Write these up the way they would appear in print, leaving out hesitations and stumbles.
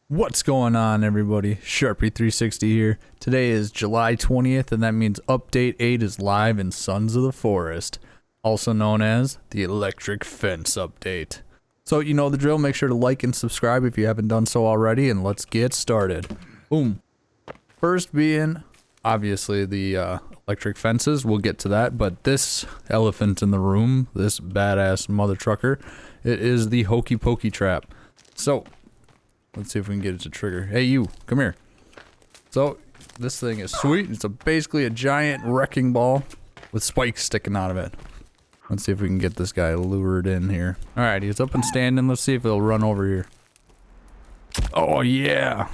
What's going on, everybody? Sharpie360 here. Today is July 20th, and that means Update 8 is live in Sons of the Forest, also known as the Electric Fence Update. So, you know the drill. Make sure to like and subscribe if you haven't done so already, and let's get started. Boom. First being, obviously, the electric fences. We'll get to that, but this elephant in the room, this badass mother trucker, it is the Hokey Pokey trap. So, let's see if we can get it to trigger. Hey, you, come here. So, this thing is sweet. It's basically a giant wrecking ball with spikes sticking out of it. Let's see if we can get this guy lured in here. Alright, he's up and standing. Let's see if he'll run over here. Oh, yeah.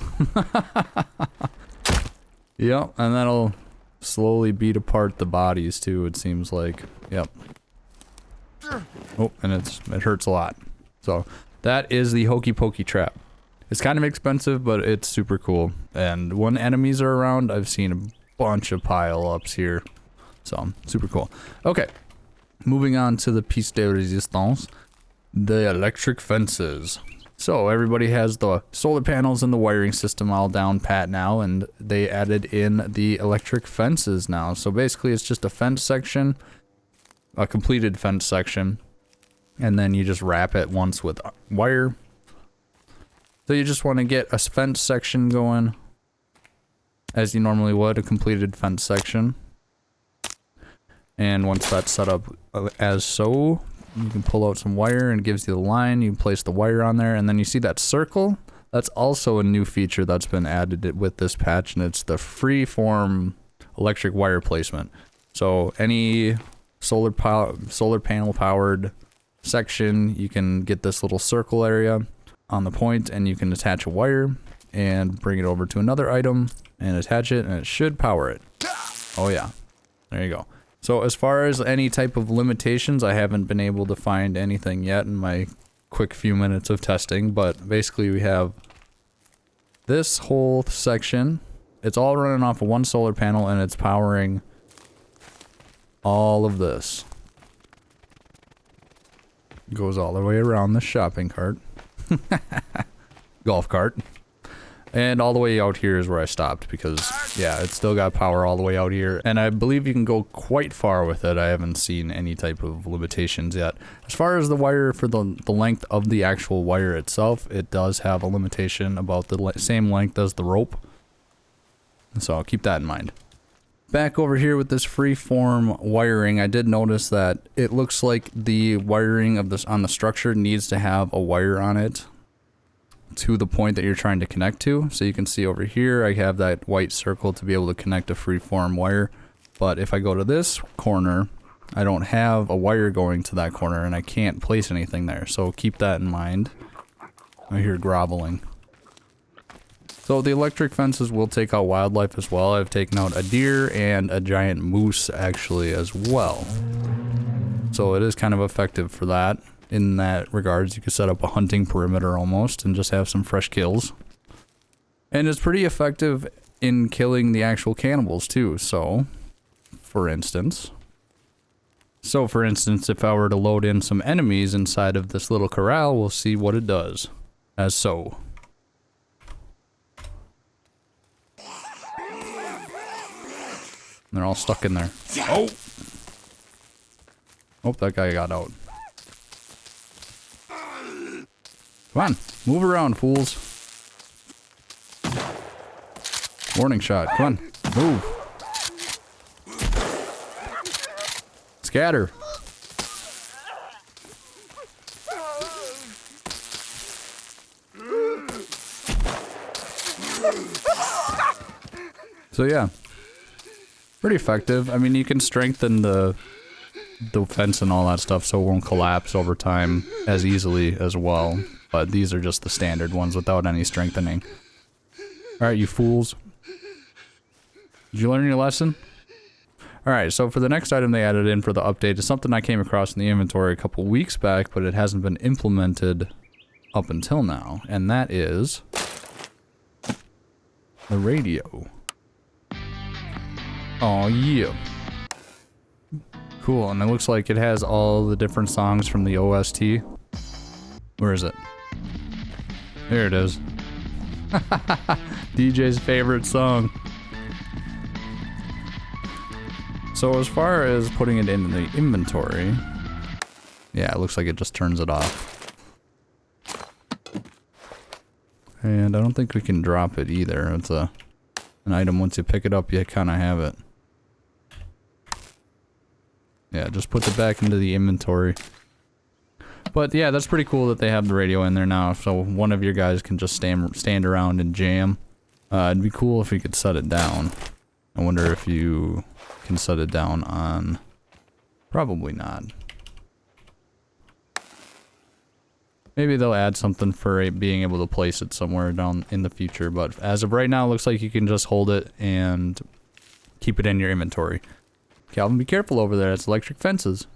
Yep, and that'll slowly beat apart the bodies, too, it seems like. Yep. Oh, and it hurts a lot. So, that is the Hokey Pokey trap. It's kind of expensive, but it's super cool. And when enemies are around, I've seen a bunch of pile-ups here. So, super cool. Okay, moving on to the piece de resistance, the electric fences. So, everybody has the solar panels and the wiring system all down pat now, and they added in the electric fences now. So, basically, it's just a fence section, a completed fence section, and then you just wrap it once with wire. So you just want to get a fence section going, as you normally would, a completed fence section. And once that's set up as so, you can pull out some wire and it gives you the line. You can place the wire on there, and then you see that circle? That's also a new feature that's been added with this patch, and it's the Freeform electric wire placement. So any solar panel powered section, you can get this little circle area on the point, and you can attach a wire and bring it over to another item and attach it, and it should power it. Oh yeah, there you go. So as far as any type of limitations, I haven't been able to find anything yet in my quick few minutes of testing, but basically we have this whole section. It's all running off of one solar panel, and it's powering all of this. Goes all the way around the shopping cart. Golf cart. And all the way out here is where I stopped because, yeah, it's still got power all the way out here. And I believe you can go quite far with it. I haven't seen any type of limitations yet. As far as the wire for the length of the actual wire itself, it does have a limitation about the same length as the rope. So I'll keep that in mind. Back over here with this freeform wiring, I did notice that it looks like the wiring of this on the structure needs to have a wire on it to the point that you're trying to connect to. So you can see over here, I have that white circle to be able to connect a freeform wire. But if I go to this corner, I don't have a wire going to that corner, and I can't place anything there. So keep that in mind. I hear groveling. So the electric fences will take out wildlife as well. I've taken out a deer and a giant moose actually as well. So it is kind of effective for that. In that regards, you could set up a hunting perimeter almost and just have some fresh kills. And it's pretty effective in killing the actual cannibals too. So, for instance, if I were to load in some enemies inside of this little corral, we'll see what it does. As so. They're all stuck in there. Oh! Oh, that guy got out. Come on, move around, fools. Warning shot, come on, move. Scatter. So yeah. Pretty effective. I mean, you can strengthen the fence and all that stuff so it won't collapse over time as easily as well. But these are just the standard ones without any strengthening. Alright, you fools. Did you learn your lesson? Alright, so for the next item they added in for the update is something I came across in the inventory a couple weeks back, but it hasn't been implemented up until now. And that is the radio. Oh yeah. Cool, and it looks like it has all the different songs from the OST. Where is it? There it is. DJ's favorite song. So as far as putting it in the inventory, yeah, it looks like it just turns it off. And I don't think we can drop it either. It's an item, once you pick it up, you kind of have it. Yeah, just puts it back into the inventory. But yeah, that's pretty cool that they have the radio in there now, so one of your guys can just stand around and jam. It'd be cool if we could set it down. I wonder if you can set it down on... Probably not. Maybe they'll add something for being able to place it somewhere down in the future, but as of right now, it looks like you can just hold it and keep it in your inventory. Calvin, be careful over there, it's electric fences.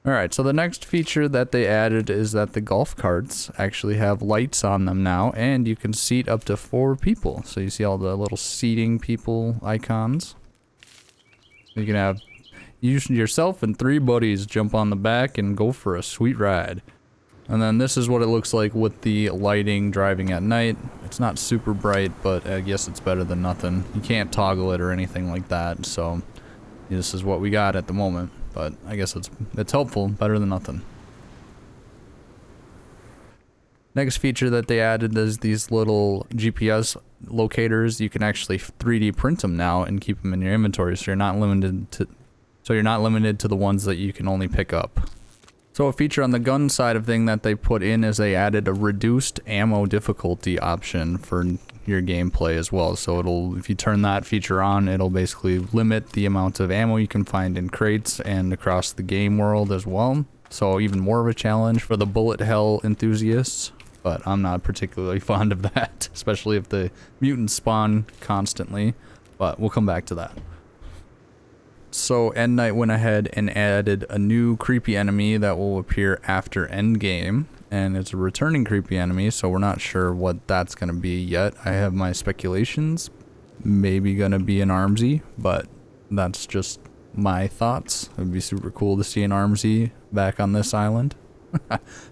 Alright, so the next feature that they added is that the golf carts actually have lights on them now, and you can seat up to 4 people. So you see all the little seating people icons. You can have yourself and 3 buddies jump on the back and go for a sweet ride. And then this is what it looks like with the lighting driving at night. It's not super bright, but I guess it's better than nothing. You can't toggle it or anything like that, so this is what we got at the moment. But I guess it's helpful, better than nothing. Next feature that they added is these little GPS locators. You can actually 3D print them now and keep them in your inventory, so you're not limited to the ones that you can only pick up. So a feature on the gun side of thing that they put in is they added a reduced ammo difficulty option for your gameplay as well. So if you turn that feature on, it'll basically limit the amount of ammo you can find in crates and across the game world as well. So even more of a challenge for the bullet hell enthusiasts, but I'm not particularly fond of that, especially if the mutants spawn constantly, but we'll come back to that. So Endnight went ahead and added a new creepy enemy that will appear after Endgame, and it's a returning creepy enemy, so we're not sure what that's going to be yet. I have my speculations, maybe going to be an Armsy, but that's just my thoughts. It would be super cool to see an Armsy back on this island.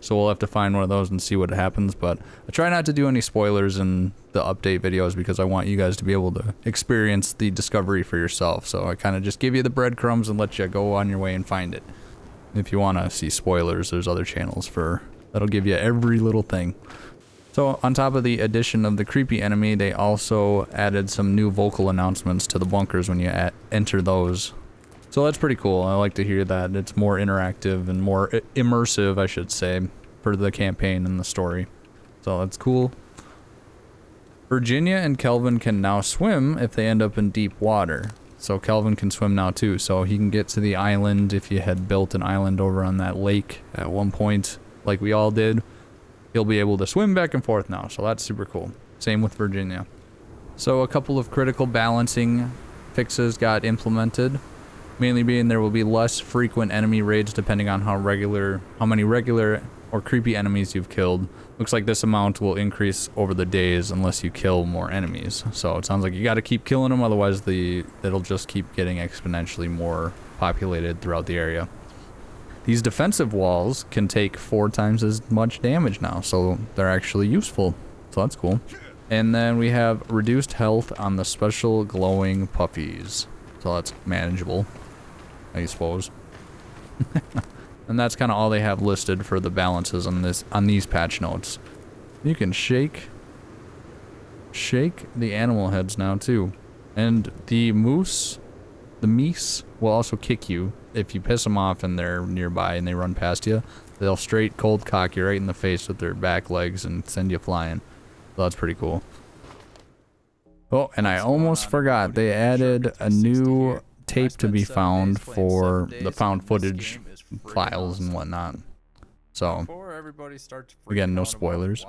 So we'll have to find one of those and see what happens, but I try not to do any spoilers in the update videos because I want you guys to be able to experience the discovery for yourself. So I kind of just give you the breadcrumbs and let you go on your way and find it. If you want to see spoilers, there's other channels that'll give you every little thing. So on top of the addition of the creepy enemy, they also added some new vocal announcements to the bunkers when you enter those. So that's pretty cool. I like to hear that. It's more interactive and more immersive, I should say, for the campaign and the story. So that's cool. Virginia and Kelvin can now swim if they end up in deep water. So Kelvin can swim now too. So he can get to the island if you had built an island over on that lake at one point, like we all did. He'll be able to swim back and forth now. So that's super cool. Same with Virginia. So a couple of critical balancing fixes got implemented. Mainly being there will be less frequent enemy raids depending on how many regular or creepy enemies you've killed. Looks like this amount will increase over the days unless you kill more enemies. So it sounds like you got to keep killing them, otherwise it'll just keep getting exponentially more populated throughout the area. These defensive walls can take 4 times as much damage now, so they're actually useful. So that's cool. And then we have reduced health on the special glowing puppies. So that's manageable, I suppose. And that's kind of all they have listed for the balances on these patch notes. You can shake the animal heads now too. And the meese will also kick you if you piss them off and they're nearby and they run past you. They'll straight cold cock you right in the face with their back legs and send you flying. So that's pretty cool. Oh, and I almost forgot, they added a new tape to be found for the found footage files and whatnot. So, again, no spoilers.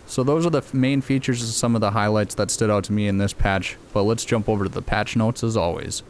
So those are the main features of some of the highlights that stood out to me in this patch, but let's jump over to the patch notes as always.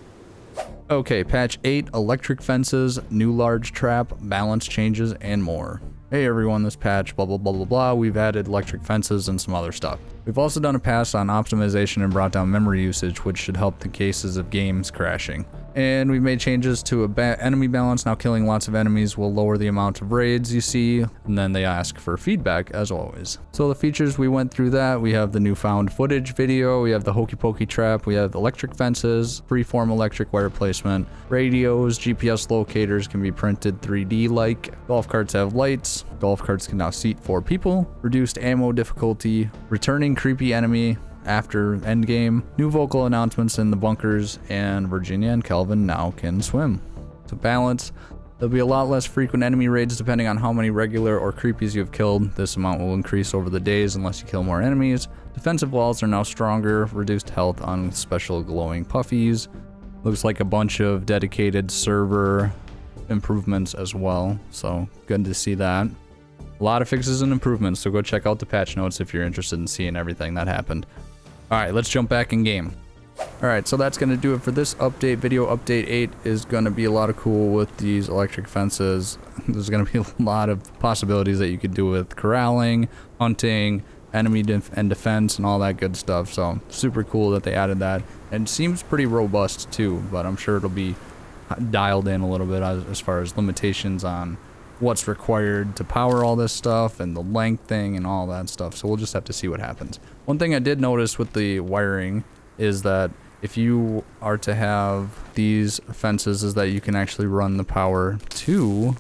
Okay, patch 8, electric fences, new large trap, balance changes, and more. Hey everyone, this patch, blah blah blah blah blah, we've added electric fences and some other stuff. We've also done a pass on optimization and brought down memory usage, which should help the cases of games crashing. And we've made changes to enemy balance. Now killing lots of enemies will lower the amount of raids you see. And then they ask for feedback as always. So the features, we went through that. We have the newfound footage video. We have the Hokey Pokey trap. We have electric fences, freeform electric wire placement, radios, GPS locators can be printed 3D like. Golf carts have lights. Golf carts can now seat 4 people. Reduced ammo difficulty. Returning creepy enemy after endgame, new vocal announcements in the bunkers, and Virginia and Kelvin now can swim. To balance, there'll be a lot less frequent enemy raids depending on how many regular or creepies you have killed. This amount will increase over the days unless you kill more enemies. Defensive walls are now stronger, reduced health on special glowing puffies. Looks like a bunch of dedicated server improvements as well, so good to see that. A lot of fixes and improvements, so go check out the patch notes if you're interested in seeing everything that happened. Alright, let's jump back in game. Alright, so that's going to do it for this update. Video update 8 is going to be a lot of cool with these electric fences. There's going to be a lot of possibilities that you could do with corralling, hunting, enemy and defense, and all that good stuff. So, super cool that they added that. And it seems pretty robust too, but I'm sure it'll be dialed in a little bit as far as limitations on what's required to power all this stuff and the length thing and all that stuff. So we'll just have to see what happens. One thing I did notice with the wiring is that if you are to have these fences is that you can actually run the power to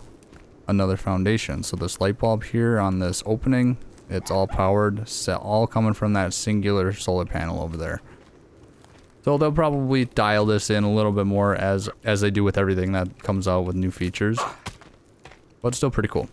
another foundation. So this light bulb here on this opening, it's all powered, all coming from that singular solar panel over there. So they'll probably dial this in a little bit more as they do with everything that comes out with new features. But still pretty cool.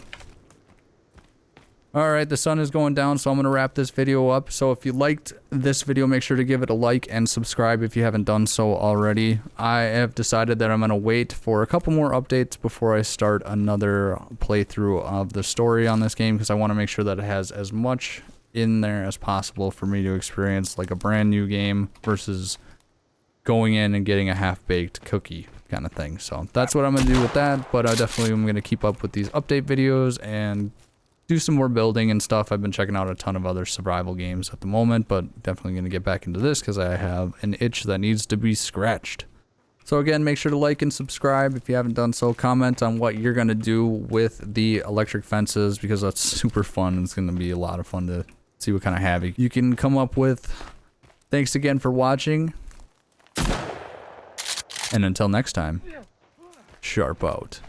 Alright, the sun is going down, so I'm going to wrap this video up. So if you liked this video, make sure to give it a like and subscribe if you haven't done so already. I have decided that I'm going to wait for a couple more updates before I start another playthrough of the story on this game, because I want to make sure that it has as much in there as possible for me to experience like a brand new game versus going in and getting a half-baked cookie kind of thing. So that's what I'm going to do with that, but I definitely am going to keep up with these update videos and do some more building and stuff. I've been checking out a ton of other survival games at the moment, but definitely going to get back into this because I have an itch that needs to be scratched. So again, make sure to like and subscribe if you haven't done so. Comment on what you're going to do with the electric fences, because that's super fun. It's going to be a lot of fun to see what kind of havoc you can come up with. Thanks again for watching. And until next time, sharp out.